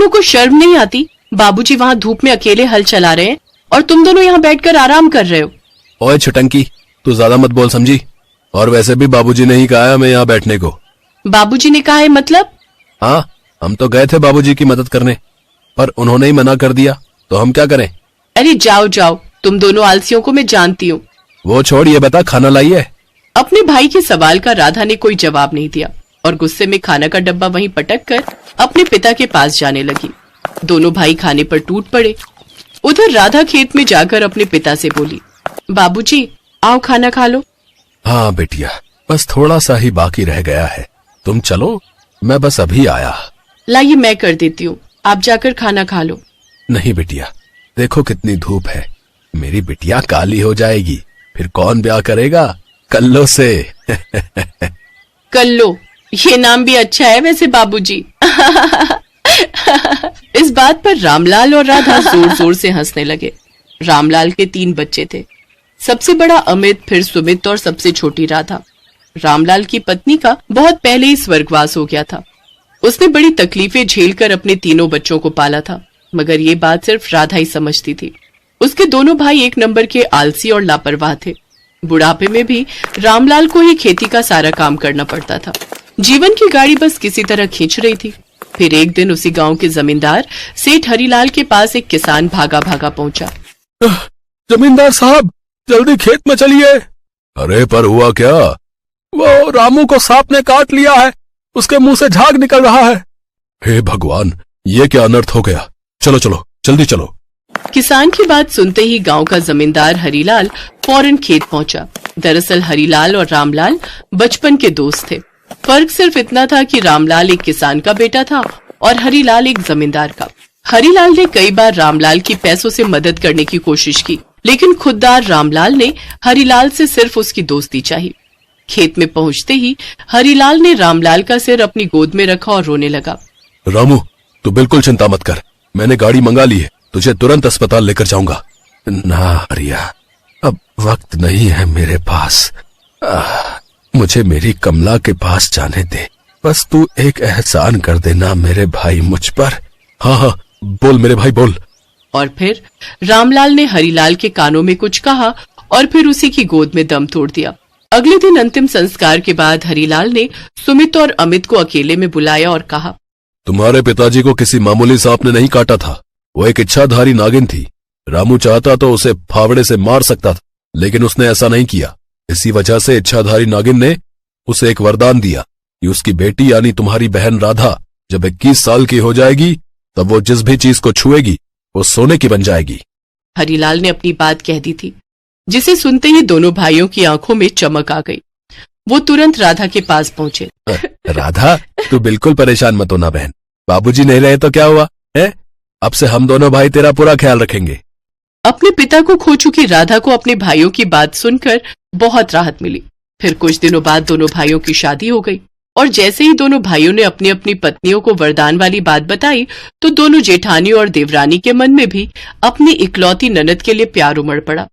दोनों को शर्म नहीं आती? बाबूजी वहाँ धूप में अकेले हल चला रहे हैं और तुम दोनों यहाँ बैठकर आराम कर रहे हो। ओए छुटंकी, तू ज्यादा मत बोल समझी। और वैसे भी बाबूजी ने ही कहा है हमें यहाँ बैठने को। बाबूजी ने कहा है मतलब? हाँ, हम तो गए थे बाबूजी की मदद करने, पर उन्होंने ही मना कर दिया, तो हम क्या करें। अरे जाओ जाओ, तुम दोनों आलसियों को मैं जानती हूँ। वो छोड़, ये बता खाना लाई है? अपने भाई के सवाल का राधा ने कोई जवाब नहीं दिया और गुस्से में खाना का डब्बा वहीं पटक कर अपने पिता के पास जाने लगी। दोनों भाई खाने पर टूट पड़े। उधर राधा खेत में जाकर अपने पिता से बोली, बाबूजी आओ खाना खा लो। हाँ बेटिया, बस थोड़ा सा ही बाकी रह गया है, तुम चलो, मैं बस अभी आया। लाइए मैं कर देती हूँ, आप जाकर खाना खा लो। नहीं बेटिया, देखो कितनी धूप है, मेरी बिटिया काली हो जाएगी, फिर कौन ब्याह करेगा कल्लो से। कल्लो, ये नाम भी अच्छा है वैसे बाबूजी। इस बात पर रामलाल और राधा जोर जोर से हंसने लगे। रामलाल के 3 बच्चे थे, सबसे बड़ा अमित, फिर सुमित और सबसे छोटी राधा। रामलाल की पत्नी का बहुत पहले ही स्वर्गवास हो गया था। उसने बड़ी तकलीफें झेलकर अपने तीनों बच्चों को पाला था, मगर ये बात सिर्फ राधा ही समझती थी। उसके दोनों भाई एक नंबर के आलसी और लापरवाह थे। बुढ़ापे में भी रामलाल को ही खेती का सारा काम करना पड़ता था। जीवन की गाड़ी बस किसी तरह खींच रही थी। फिर एक दिन उसी गांव के जमींदार सेठ हरिलाल के पास एक किसान भागा भागा पहुंचा। जमींदार साहब, जल्दी खेत में चलिए। अरे पर हुआ क्या? वो रामू को सांप ने काट लिया है, उसके मुंह से झाग निकल रहा है। हे भगवान, ये क्या अनर्थ हो गया, चलो चलो जल्दी चलो। किसान की बात सुनते ही गांव का जमींदार हरिलाल फौरन खेत पहुंचा। दरअसल हरिलाल और रामलाल बचपन के दोस्त थे। फर्क सिर्फ इतना था कि रामलाल एक किसान का बेटा था और हरिलाल एक जमींदार का। हरिलाल ने कई बार रामलाल की पैसों से मदद करने की कोशिश की, लेकिन खुददार रामलाल ने हरिलाल से सिर्फ उसकी दोस्ती चाही। खेत में पहुंचते ही हरिलाल ने रामलाल का सिर अपनी गोद में रखा और रोने लगा। रामू, तू बिल्कुल चिंता मत कर, मैंने गाड़ी मंगा ली है, तुझे तुरंत अस्पताल लेकर जाऊंगा। ना हरिया, अब वक्त नहीं है मेरे पास। मुझे मेरी कमला के पास जाने दे, बस तू एक एहसान कर देना मेरे भाई मुझ पर। हाँ हाँ, बोल मेरे भाई बोल। और फिर रामलाल ने हरिलाल के कानों में कुछ कहा और फिर उसी की गोद में दम तोड़ दिया। अगले दिन अंतिम संस्कार के बाद हरिलाल ने सुमित और अमित को अकेले में बुलाया और कहा, तुम्हारे पिताजी को किसी मामूली सांप ने नहीं काटा था, वो एक इच्छाधारी नागिन थी। रामू चाहता तो उसे फावड़े से मार सकता था, लेकिन उसने ऐसा नहीं किया। इसी वजह से इच्छाधारी नागिन ने उसे एक वरदान दिया कि उसकी बेटी यानी तुम्हारी बहन राधा जब 21 साल की हो जाएगी, तब वो जिस भी चीज को छुएगी वो सोने की बन जाएगी। हरिलाल ने अपनी बात कह दी थी, जिसे सुनते ही दोनों भाइयों की आंखों में चमक आ गई। वो तुरंत राधा के पास पहुंचे। राधा, तू बिल्कुल परेशान मत होना बहन, बाबूजी नहीं रहे तो क्या हुआ है, अब से हम दोनों भाई तेरा पूरा ख्याल रखेंगे। अपने पिता को खो चुकी राधा को अपने भाइयों की बात सुनकर बहुत राहत मिली। फिर कुछ दिनों बाद दोनों भाइयों की शादी हो गई और जैसे ही दोनों भाइयों ने अपनी अपनी पत्नियों को वरदान वाली बात बताई, तो दोनों जेठानी और देवरानी के मन में भी अपनी इकलौती ननद के लिए प्यार उमड़ पड़ा।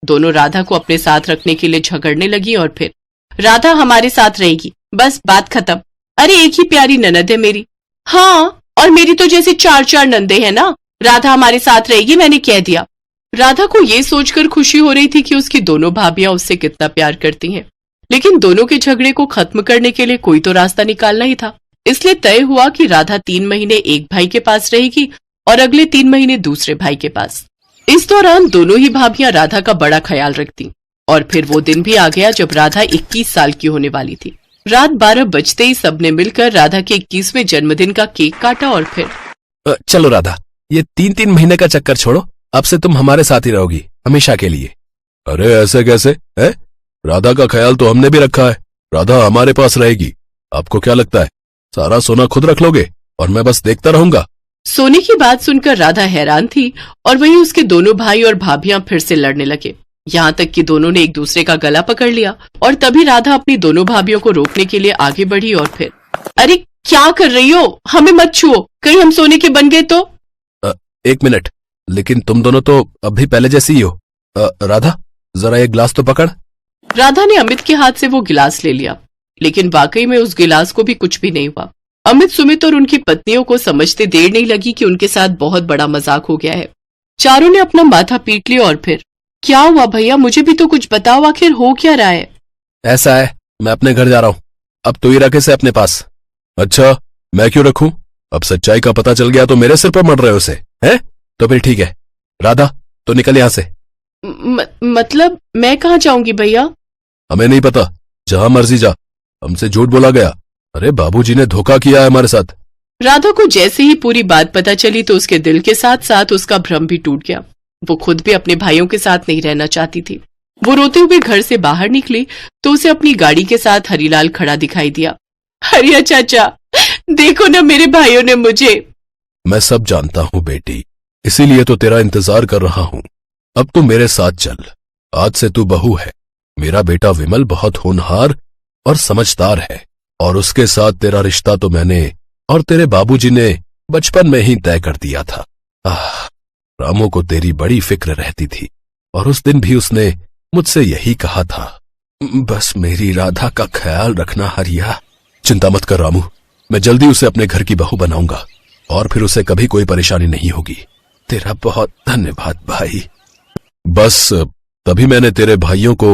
दोनों राधा को अपने साथ रखने के लिए झगड़ने लगी और फिर, राधा हमारे साथ रहेगी, बस बात खत्म। अरे एक ही प्यारी ननद है मेरी। हाँ, और मेरी तो जैसे 4 नंदे हैं ना, राधा हमारे साथ रहेगी, मैंने कह दिया। राधा को ये सोचकर खुशी हो रही थी कि उसकी दोनों भाभियां उससे कितना प्यार करती हैं, लेकिन दोनों के झगड़े को खत्म करने के लिए कोई तो रास्ता निकालना ही था। इसलिए तय हुआ कि राधा 3 महीने एक भाई के पास रहेगी और अगले 3 महीने दूसरे भाई के पास। इस दौरान दोनों ही भाभियां राधा का बड़ा ख्याल रखती और फिर वो दिन भी आ गया जब राधा 21 साल की होने वाली थी। रात 12 बजते ही सबने मिलकर राधा के 21वें जन्मदिन का केक काटा और फिर, चलो राधा, ये 3-3 महीने का चक्कर छोड़ो, अब से तुम हमारे साथ ही रहोगी हमेशा के लिए। अरे ऐसे कैसे है? राधा का ख्याल तो हमने भी रखा है, राधा हमारे पास रहेगी। आपको क्या लगता है, सारा सोना खुद रख लोगे और मैं बस देखता रहूंगा? सोने की बात सुनकर राधा हैरान थी और वहीं उसके दोनों भाई और भाभियां फिर से लड़ने लगे। यहाँ तक कि दोनों ने एक दूसरे का गला पकड़ लिया और तभी राधा अपनी दोनों भाभियों को रोकने के लिए आगे बढ़ी और फिर, अरे क्या कर रही हो, हमें मत छुओ, कहीं हम सोने के बन गए तो। 1 मिनट, लेकिन तुम दोनों तो अभी पहले जैसी ही हो। राधा, जरा एक गिलास तो पकड़। राधा ने अमित के हाथ से वो गिलास ले लिया, लेकिन वाकई में उस गिलास को भी कुछ भी नहीं हुआ। अमित, सुमित और उनकी पत्नियों को समझते देर नहीं लगी कि उनके साथ बहुत बड़ा मजाक हो गया है। चारों ने अपना माथा पीट लिया और फिर, क्या हुआ भैया, मुझे भी तो कुछ बताओ, आखिर हो क्या रहा है? ऐसा है, मैं अपने घर जा रहा हूं, अब तू ही रखे से अपने पास। अच्छा, मैं क्यों रखूं? अब सच्चाई का पता चल गया तो मेरे सिर पर मर रहे हो उसे, हैं? तो फिर ठीक है, राधा तो निकल यहां से। मतलब मैं कहाँ जाऊंगी भैया? हमें नहीं पता, जहां मर्जी जा, हमसे झूठ बोला गया। अरे बाबूजी ने धोखा किया है हमारे साथ। राधा को जैसे ही पूरी बात पता चली तो उसके दिल के साथ साथ उसका भ्रम भी टूट गया। वो खुद भी अपने भाइयों के साथ नहीं रहना चाहती थी। वो रोते हुए घर से बाहर निकली तो उसे अपनी गाड़ी के साथ हरीलाल खड़ा दिखाई दिया। हरिया चाचा, देखो ना, मेरे भाइयों ने मुझे। मैं सब जानता हूं बेटी, इसीलिए तो तेरा इंतजार कर रहा हूं। अब तू मेरे साथ चल, आज से तू बहू है। मेरा बेटा विमल बहुत होनहार और समझदार है, और उसके साथ तेरा रिश्ता तो मैंने और तेरे बाबूजी ने बचपन में ही तय कर दिया था। रामू को तेरी बड़ी फिक्र रहती थी, और उस दिन भी उसने मुझसे यही कहा था, बस मेरी राधा का ख्याल रखना हरिया। चिंता मत कर रामू, मैं जल्दी उसे अपने घर की बहू बनाऊंगा, और फिर उसे कभी कोई परेशानी नहीं होगी। तेरा बहुत धन्यवाद भाई। बस तभी मैंने तेरे भाइयों को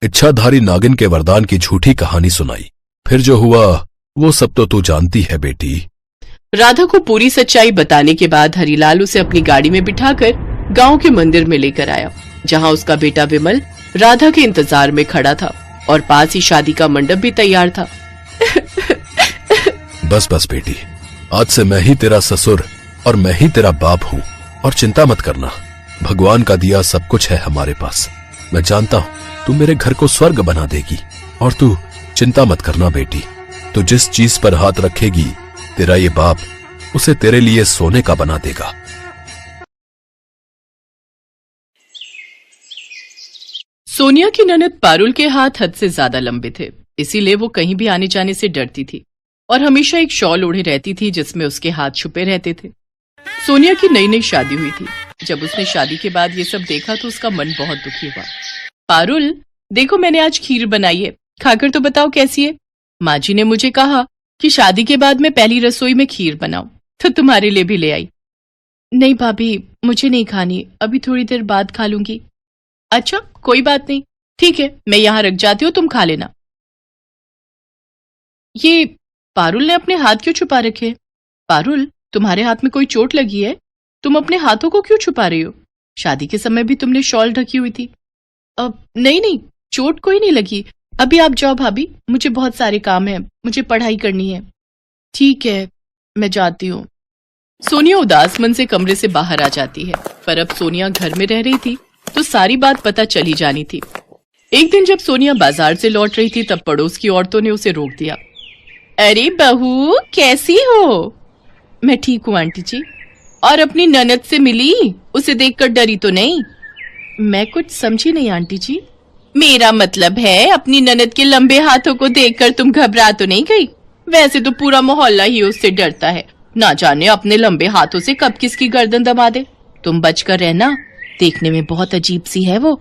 इच्छाधारी नागिन के वरदान की झूठी कहानी सुनाई। फिर जो हुआ वो सब तो तू जानती है बेटी। राधा को पूरी सच्चाई बताने के बाद हरीलाल उसे अपनी गाड़ी में बिठाकर गांव के मंदिर में लेकर आया, जहां उसका बेटा विमल राधा के इंतजार में खड़ा था और पास ही शादी का मंडप भी तैयार था। बस बस बेटी, आज से मैं ही तेरा ससुर और मैं ही तेरा बाप हूँ, और चिंता मत करना, भगवान का दिया सब कुछ है हमारे पास। मैं जानता हूँ तू मेरे घर को स्वर्ग बना देगी, और तू चिंता मत करना बेटी, तू जिस चीज पर हाथ रखेगी तेरा ये बाप उसे तेरे लिए सोने का बना देगा। सोनिया की ननद पारुल के हाथ हद से ज्यादा लंबे थे, इसीलिए वो कहीं भी आने जाने से डरती थी और हमेशा एक शॉल ओढ़े रहती थी जिसमें उसके हाथ छुपे रहते थे। सोनिया की नई नई शादी हुई थी। जब उसने शादी के बाद ये सब देखा तो उसका मन बहुत दुखी हुआ। पारुल, देखो मैंने आज खीर बनाई है, खाकर तो बताओ कैसी है। माँ जी ने मुझे कहा कि शादी के बाद मैं पहली रसोई में खीर बनाऊं, तो तुम्हारे लिए भी ले आई। नहीं भाभी, मुझे नहीं खानी, अभी थोड़ी देर बाद खा लूंगी। अच्छा कोई बात नहीं, ठीक है, मैं यहाँ रख जाती हूँ, तुम खा लेना। ये पारुल ने अपने हाथ क्यों छुपा रखे? पारुल, तुम्हारे हाथ में कोई चोट लगी है? तुम अपने हाथों को क्यों छुपा रही हो? शादी के समय भी तुमने शॉल ढकी हुई थी। अब नहीं, चोट कोई नहीं लगी। अभी आप जाओ भाभी, मुझे बहुत सारे काम है, मुझे पढ़ाई करनी है। ठीक है, मैं जाती हूँ। सोनिया उदास मन से कमरे से बाहर आ जाती है, पर अब सोनिया घर में रह रही थी तो सारी बात पता चली जानी थी। एक दिन जब सोनिया बाजार से लौट रही थी तब पड़ोस की औरतों ने उसे रोक दिया। अरे बहू, कैसी हो? मैं ठीक हूँ आंटी जी। और अपनी ननद से मिली? उसे देखकर डरी तो नहीं? मैं कुछ समझी नहीं आंटी जी। मेरा मतलब है अपनी ननद के लंबे हाथों को देखकर तुम घबरा तो नहीं गई? वैसे तो पूरा मोहल्ला ही उससे डरता है, ना जाने अपने लंबे हाथों से कब किसकी गर्दन दबा दे। तुम बचकर रहना, देखने में बहुत अजीब सी है वो।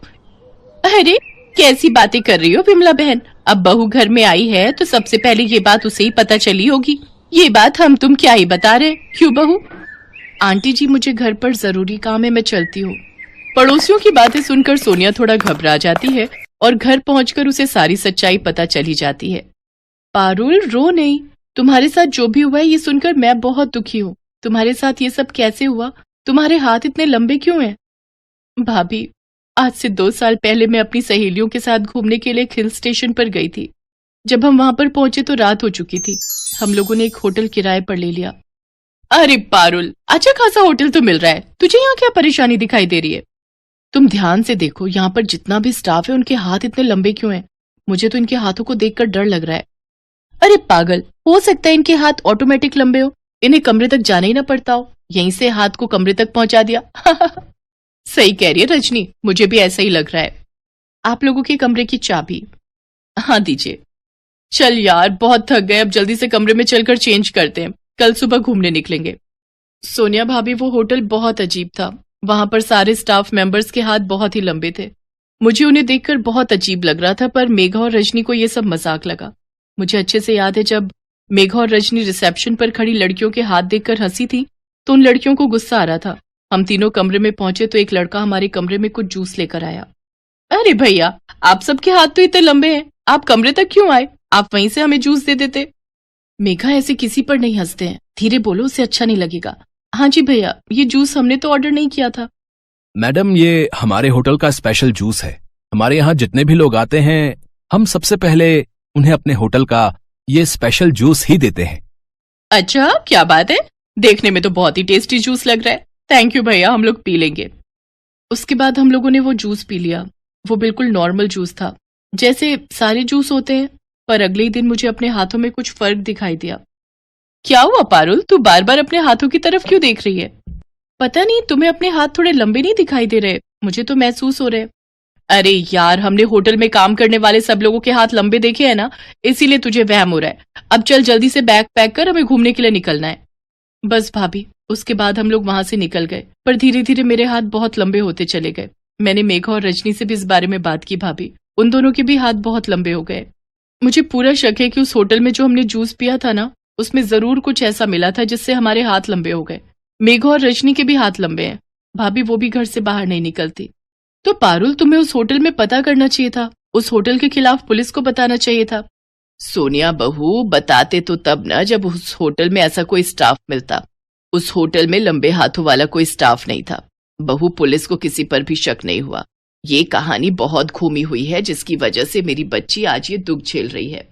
अरे कैसी बातें कर रही हो विमला बहन, अब बहू घर में आई है तो सबसे पहले ये बात उसे ही पता चली होगी। ये बात हम तुम क्या ही बता रहे, क्यों बहू? आंटी जी मुझे घर पर जरूरी काम है, मैं चलती हूँ। पड़ोसियों की बातें सुनकर सोनिया थोड़ा घबरा जाती है और घर पहुंचकर उसे सारी सच्चाई पता चली जाती है। पारुल रो नहीं, तुम्हारे साथ जो भी हुआ है ये सुनकर मैं बहुत दुखी हूँ। तुम्हारे साथ ये सब कैसे हुआ? तुम्हारे हाथ इतने लंबे क्यों हैं? भाभी, आज से 2 साल पहले मैं अपनी सहेलियों के साथ घूमने के लिए हिल स्टेशन पर गई थी। जब हम वहां पर पहुंचे तो रात हो चुकी थी। हम लोगों ने एक होटल किराए पर ले लिया। अरे पारुल, अच्छा खासा होटल तो मिल रहा है, तुझे यहाँ क्या परेशानी दिखाई दे रही है? तुम ध्यान से देखो, यहाँ पर जितना भी स्टाफ है उनके हाथ इतने लंबे क्यों हैं? मुझे तो इनके हाथों को देखकर डर लग रहा है। अरे पागल, हो सकता है इनके हाथ ऑटोमेटिक लंबे हो, इन्हें कमरे तक जाना ही ना पड़ता हो, यहीं से हाथ को कमरे तक पहुंचा दिया। सही कह रही है रजनी, मुझे भी ऐसा ही लग रहा है। आप लोगों के कमरे की चाबी? हाँ दीजिए। चल यार, बहुत थक गए, अब जल्दी से कमरे में चलकर चेंज करते हैं, कल सुबह घूमने निकलेंगे। सोनिया भाभी, वो होटल बहुत अजीब था, वहां पर सारे स्टाफ मेंबर्स के हाथ बहुत ही लंबे थे। मुझे उन्हें देखकर बहुत अजीब लग रहा था, पर मेघा और रजनी को ये सब मजाक लगा। मुझे अच्छे से याद है जब मेघा और रजनी रिसेप्शन पर खड़ी लड़कियों के हाथ देखकर हंसी थी तो उन लड़कियों को गुस्सा आ रहा था। हम तीनों कमरे में पहुंचे तो एक लड़का हमारे कमरे में कुछ जूस लेकर आया। अरे भैया, आप सबके हाथ तो इतने लंबे हैं, आप कमरे तक क्यों आए? आप वहीं से हमें जूस दे देते। मेघा, ऐसे किसी पर नहीं हंसते हैं, धीरे बोलो, उसे अच्छा नहीं लगेगा। हाँ जी भैया, ये जूस हमने तो ऑर्डर नहीं किया था। मैडम, ये हमारे होटल का स्पेशल जूस है। हमारे यहाँ जितने भी लोग आते हैं, हम सबसे पहले उन्हें अपने होटल का ये स्पेशल जूस ही देते हैं। अच्छा, क्या बात है, देखने में तो बहुत ही टेस्टी जूस लग रहा है। थैंक यू भैया, हम लोग पी लेंगे। उसके बाद हम लोगों ने वो जूस पी लिया। वो बिल्कुल नॉर्मल जूस था, जैसे सारे जूस होते हैं, पर अगले ही दिन मुझे अपने हाथों में कुछ फर्क दिखाई दिया। क्या हुआ पारुल, तू बार बार अपने हाथों की तरफ क्यों देख रही है? पता नहीं, तुम्हें अपने हाथ थोड़े लंबे नहीं दिखाई दे रहे? मुझे तो महसूस हो रहे। अरे यार, हमने होटल में काम करने वाले सब लोगों के हाथ लंबे देखे हैं ना, इसीलिए तुझे वहम हो रहा है। अब चल जल्दी से बैग पैक कर, हमें घूमने के लिए निकलना है। बस भाभी, उसके बाद हम लोग वहां से निकल गए, पर धीरे धीरे मेरे हाथ बहुत लंबे होते चले गए। मैंने मेघा और रजनी से भी इस बारे में बात की भाभी, उन दोनों के भी हाथ बहुत लंबे हो गए। मुझे पूरा शक है कि उस होटल में जो हमने जूस पिया था ना, उसमें जरूर कुछ ऐसा मिला था जिससे हमारे हाथ लंबे हो गए। मेघा और रजनी के भी हाथ लंबे हैं भाभी, वो भी घर से बाहर नहीं निकलती। तो पारुल, तुम्हें उस होटल में पता करना चाहिए था, उस होटल के खिलाफ पुलिस को बताना चाहिए था। सोनिया बहू, बताते तो तब ना जब उस होटल में ऐसा कोई स्टाफ मिलता। उस होटल में लंबे हाथों वाला कोई स्टाफ नहीं था। बहू, पुलिस को किसी पर भी शक नहीं हुआ। ये कहानी बहुत घूमी हुई है, जिसकी वजह से मेरी बच्ची आज ये दुख झेल रही है।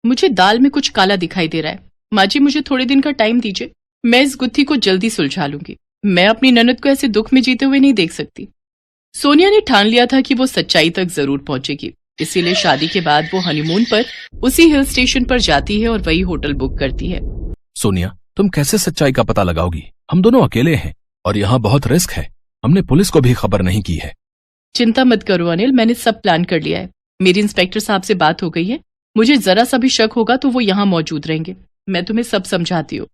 मुझे दाल में कुछ काला दिखाई दे रहा है। माँ जी, मुझे थोड़े दिन का टाइम दीजिए, मैं इस गुत्थी को जल्दी सुलझा लूंगी। मैं अपनी ननद को ऐसे दुख में जीते हुए नहीं देख सकती। सोनिया ने ठान लिया था कि वो सच्चाई तक जरूर पहुंचेगी, इसीलिए शादी के बाद वो हनीमून पर उसी हिल स्टेशन पर जाती है और वही होटल बुक करती है। सोनिया, तुम कैसे सच्चाई का पता लगाओगी? हम दोनों अकेले हैं और यहाँ बहुत रिस्क है। हमने पुलिस को भी खबर नहीं की है। चिंता मत करो अनिल, मैंने सब प्लान कर लिया है। मेरी इंस्पेक्टर साहब से बात हो गई है। मुझे जरा सा भी शक होगा तो वो यहाँ मौजूद रहेंगे। मैं तुम्हें सब समझाती हूँ।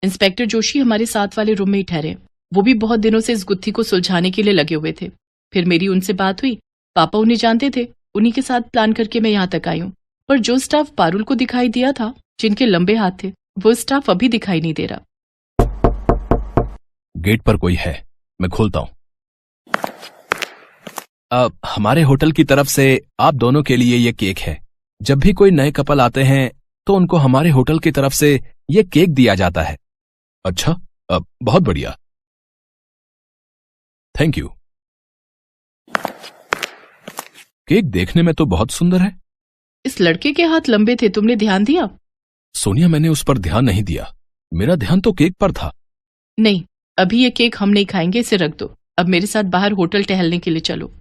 इंस्पेक्टर जोशी हमारे साथ वाले रूम में ही ठहरे। वो भी बहुत दिनों से इस गुत्थी को सुलझाने के लिए लगे हुए थे। फिर मेरी उनसे बात हुई, पापा उन्हें जानते थे, उन्हीं के साथ प्लान करके मैं यहाँ तक आई हूँ। पर जो स्टाफ पारुल को दिखाई दिया था, जिनके लंबे हाथ थे, वो स्टाफ अभी दिखाई नहीं दे रहा। गेट पर कोई है, मैं खोलता हूँ। हमारे होटल की तरफ से आप दोनों के लिए ये केक है। जब भी कोई नए कपल आते हैं तो उनको हमारे होटल की तरफ से ये केक दिया जाता है। अच्छा, बहुत बढ़िया, थैंक यू। केक देखने में तो बहुत सुंदर है। इस लड़के के हाथ लंबे थे, तुमने ध्यान दिया? सोनिया, मैंने उस पर ध्यान नहीं दिया, मेरा ध्यान तो केक पर था। नहीं, अभी ये केक हम नहीं खाएंगे, इसे रख दो। अब मेरे साथ बाहर होटल टहलने के लिए चलो।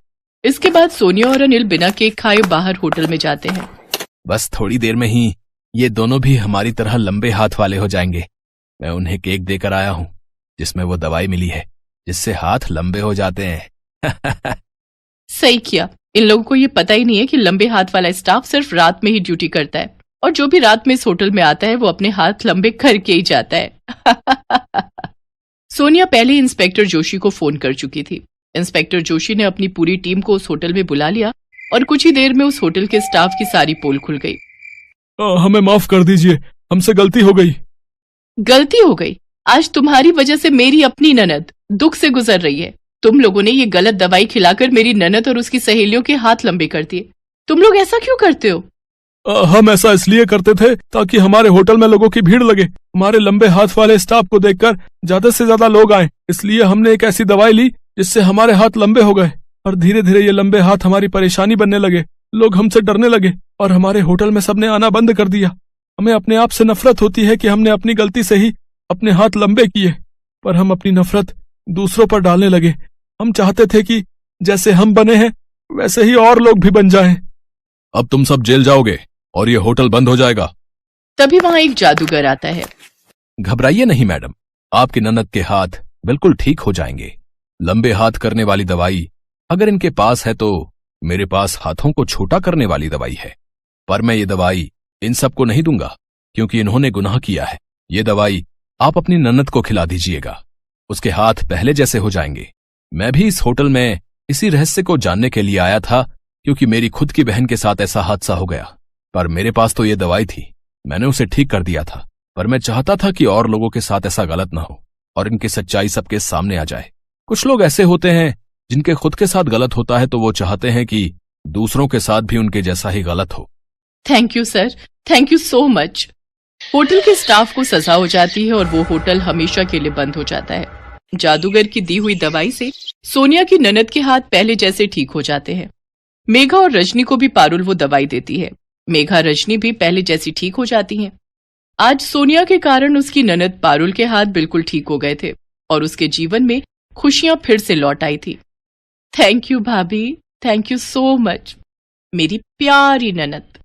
इसके बाद सोनिया और अनिल बिना केक खाए बाहर होटल में जाते हैं। बस थोड़ी देर में ही ये दोनों भी हमारी तरह लंबे हाथ वाले हो जाएंगे। मैं उन्हें केक देकर आया हूं जिसमें वो दवाई मिली है जिससे हाथ लंबे हो जाते हैं। सही किया। इन लोगों को ये पता ही नहीं है कि लंबे हाथ वाला स्टाफ सिर्फ रात में ही ड्यूटी करता है, और जो भी रात में इस होटल में आता है वो अपने हाथ लंबे करके ही जाता है। सोनिया पहले ही इंस्पेक्टर जोशी को फोन कर चुकी थी। इंस्पेक्टर जोशी ने अपनी पूरी टीम को उस होटल में बुला लिया और कुछ ही देर में उस होटल के स्टाफ की सारी पोल खुल गई। हमें माफ कर दीजिए, हमसे गलती हो गई। गलती हो गई? आज तुम्हारी वजह से मेरी अपनी ननद दुख से गुजर रही है। तुम लोगों ने ये गलत दवाई खिलाकर मेरी ननद और उसकी सहेलियों के हाथ लंबे कर दिए। तुम लोग ऐसा क्यों करते हो? हम ऐसा इसलिए करते थे ताकि हमारे होटल में लोगों की भीड़ लगे। हमारे लंबे हाथ वाले स्टाफ को देखकर ज्यादा से ज्यादा लोग आए, इसलिए हमने एक ऐसी दवाई ली जिससे हमारे हाथ लंबे हो गए, और धीरे धीरे ये लंबे हाथ हमारी परेशानी बनने लगे। लोग हमसे डरने लगे और हमारे होटल में सबने आना बंद कर दिया। हमें अपने आप से नफरत होती है कि हमने अपनी गलती से ही अपने हाथ लंबे किए, पर हम अपनी नफरत दूसरों पर डालने लगे। हम चाहते थे कि जैसे हम बने हैं वैसे ही और लोग भी बन जाएं। अब तुम सब जेल जाओगे और ये होटल बंद हो जाएगा। तभी वहां एक जादूगर आता है। घबराइए नहीं मैडम, आपकी ननद के हाथ बिल्कुल ठीक हो जाएंगे। लंबे हाथ करने वाली दवाई अगर इनके पास है तो मेरे पास हाथों को छोटा करने वाली दवाई है, पर मैं ये दवाई इन सबको नहीं दूंगा क्योंकि इन्होंने गुनाह किया है। ये दवाई आप अपनी ननद को खिला दीजिएगा, उसके हाथ पहले जैसे हो जाएंगे। मैं भी इस होटल में इसी रहस्य को जानने के लिए आया था क्योंकि मेरी खुद की बहन के साथ ऐसा हादसा हो गया, पर मेरे पास तो ये दवाई थी मैंने उसे ठीक कर दिया था, पर मैं चाहता था कि और लोगों के साथ ऐसा गलत ना हो और इनकी सच्चाई सबके सामने आ जाए। कुछ लोग ऐसे होते हैं जिनके खुद के साथ गलत होता है तो वो चाहते हैं कि दूसरों के साथ भी उनके जैसा ही गलत हो। Thank you sir, thank you so much. Hotel के स्टाफ को सजा हो जाती है और वो होटल हमेशा के लिए बंद हो जाता है। जादूगर की दी हुई दवाई से सोनिया की ननद के हाथ पहले जैसे ठीक हो जाते हैं। मेघा और रजनी को भी पारुल वो दवाई देती है। मेघा रजनी भी पहले जैसी ठीक हो जाती हैं। आज सोनिया के कारण उसकी ननद पारुल के हाथ बिल्कुल ठीक हो गए थे और उसके जीवन में खुशियां फिर से लौट आई थी। थैंक यू भाभी, थैंक यू सो मच मेरी प्यारी ननद।